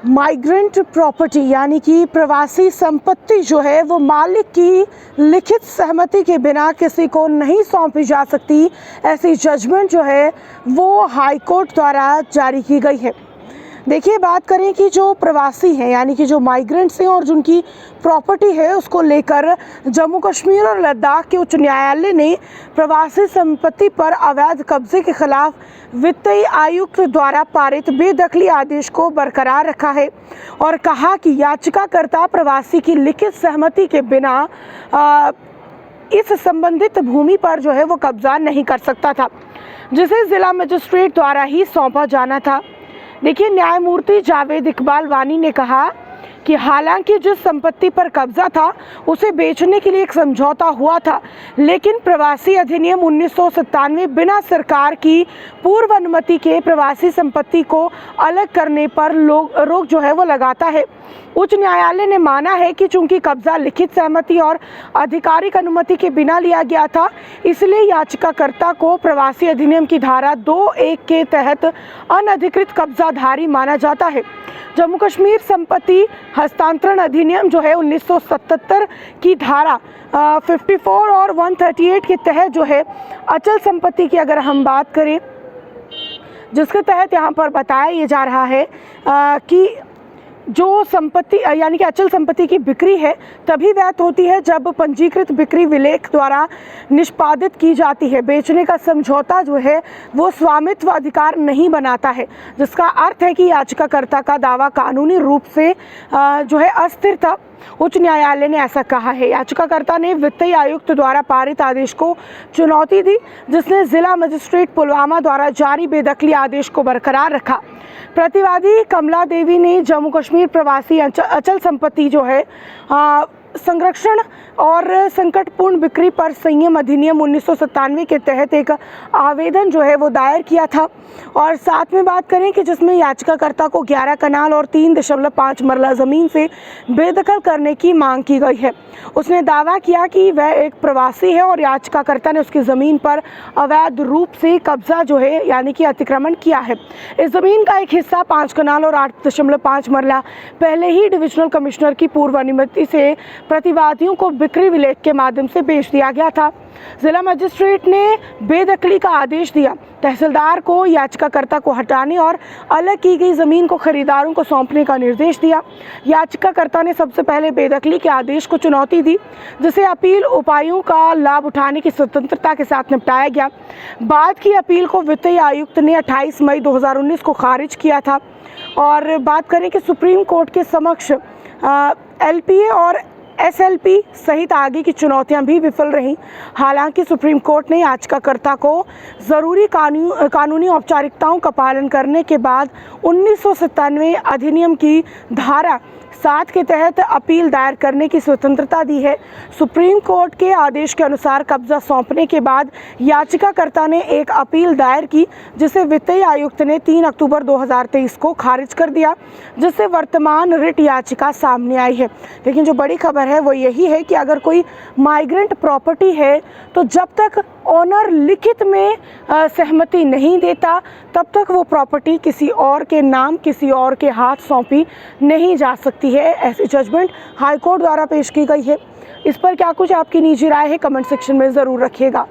Migrant property यानी कि प्रवासी संपत्ति जो है वो मालिक की लिखित सहमति के बिना किसी को नहीं सौंपी जा सकती, ऐसी जजमेंट जो है वो हाई कोर्ट द्वारा जारी की गई है। देखिए, बात करें कि जो प्रवासी हैं यानी कि जो माइग्रेंट्स हैं और जिनकी प्रॉपर्टी है उसको लेकर जम्मू कश्मीर और लद्दाख के उच्च न्यायालय ने प्रवासी संपत्ति पर अवैध कब्जे के खिलाफ वित्तीय आयुक्त द्वारा पारित बेदखली आदेश को बरकरार रखा है और कहा कि याचिकाकर्ता प्रवासी की लिखित सहमति के बिना इस संबंधित भूमि पर जो है वो कब्जा नहीं कर सकता था, जिसे जिला मजिस्ट्रेट द्वारा ही सौंपा जाना था। देखिए, न्यायमूर्ति जावेद इकबाल वानी ने कहा कि हालांकि जिस संपत्ति पर कब्जा था उसे बेचने के लिए एक समझौता हुआ था, लेकिन प्रवासी अधिनियम 1997 बिना सरकार की पूर्व अनुमति के प्रवासी संपत्ति को अलग करने पर रोक जो है वो लगाता है। उच्च न्यायालय ने माना है कि चूंकि कब्जा लिखित सहमति और आधिकारिक अनुमति के बिना लिया गया था, इसलिए याचिकाकर्ता को प्रवासी अधिनियम की धारा 2(1) के तहत अनधिकृत कब्जाधारी माना जाता है। जम्मू कश्मीर संपत्ति हस्तांतरण अधिनियम जो है 1977 की धारा 54 और 138 के तहत जो है अचल संपत्ति की अगर हम बात करें, जिसके तहत यहाँ पर बताया ये जा रहा है कि जो संपत्ति यानी कि अचल संपत्ति की बिक्री है तभी वैध होती है जब पंजीकृत बिक्री विलेख द्वारा निष्पादित की जाती है। बेचने का समझौता जो है वो स्वामित्व अधिकार नहीं बनाता है, जिसका अर्थ है कि याचिकाकर्ता का दावा कानूनी रूप से जो है अस्थिर था। उच्च न्यायालय ने ऐसा कहा है। याचिकाकर्ता ने वित्तीय आयुक्त द्वारा पारित आदेश को चुनौती दी, जिसने जिला मजिस्ट्रेट पुलवामा द्वारा जारी बेदखली आदेश को बरकरार रखा। प्रतिवादी कमला देवी ने जम्मू कश्मीर प्रवासी अचल संपत्ति जो है संरक्षण और संकटपूर्ण बिक्री पर संयम अधिनियम 1997 के तहत एक आवेदन जो है वो दायर किया था और साथ में बात करें कि जिसमें याचिकाकर्ता को 11 कनाल और 3.5 मरला ज़मीन से बेदखल करने की मांग की गई है। उसने दावा किया कि वह एक प्रवासी है और याचिकाकर्ता ने उसकी ज़मीन पर अवैध रूप से कब्जा जो है यानी कि अतिक्रमण किया है। इस ज़मीन का एक हिस्सा 5 कनाल और 8.5 मरला पहले ही डिविजनल कमिश्नर की पूर्व अनुमति से प्रतिवादियों को बिक्री विलेख के माध्यम से बेच दिया गया था। जिला मजिस्ट्रेट ने बेदखली का आदेश दिया। तहसीलदार को याचिकाकर्ता को हटाने और अलग की गई जमीन को खरीदारों को सौंपने का निर्देश दिया। याचिकाकर्ता ने सबसे पहले बेदखली के आदेश को चुनौती दी, जिसे अपील उपायों का लाभ उठाने की स्वतंत्रता के साथ निपटाया गया। बाद की अपील को वित्तीय आयुक्त ने 28 मई 2019 को खारिज किया था। और बात करें कि सुप्रीम कोर्ट के समक्ष LPA और SLP सहित आगे की चुनौतियां भी विफल रहीं। हालांकि सुप्रीम कोर्ट ने याचिकाकर्ता को जरूरी कानूनी औपचारिकताओं का पालन करने के बाद 1997 अधिनियम की धारा 7 के तहत अपील दायर करने की स्वतंत्रता दी है। सुप्रीम कोर्ट के आदेश के अनुसार कब्जा सौंपने के बाद याचिकाकर्ता ने एक अपील दायर की, जिसे वित्तीय आयुक्त ने 3 अक्टूबर 2023 को खारिज कर दिया, जिससे वर्तमान रिट याचिका सामने आई है। लेकिन जो बड़ी खबर है वो यही है कि अगर कोई माइग्रेंट प्रॉपर्टी है तो जब तक ओनर लिखित में सहमति नहीं देता तब तक वो प्रॉपर्टी किसी और के नाम किसी और के हाथ सौंपी नहीं जा सकती है। ऐसी जजमेंट हाई कोर्ट द्वारा पेश की गई है। इस पर क्या कुछ आपकी निजी राय है, कमेंट सेक्शन में ज़रूर रखिएगा।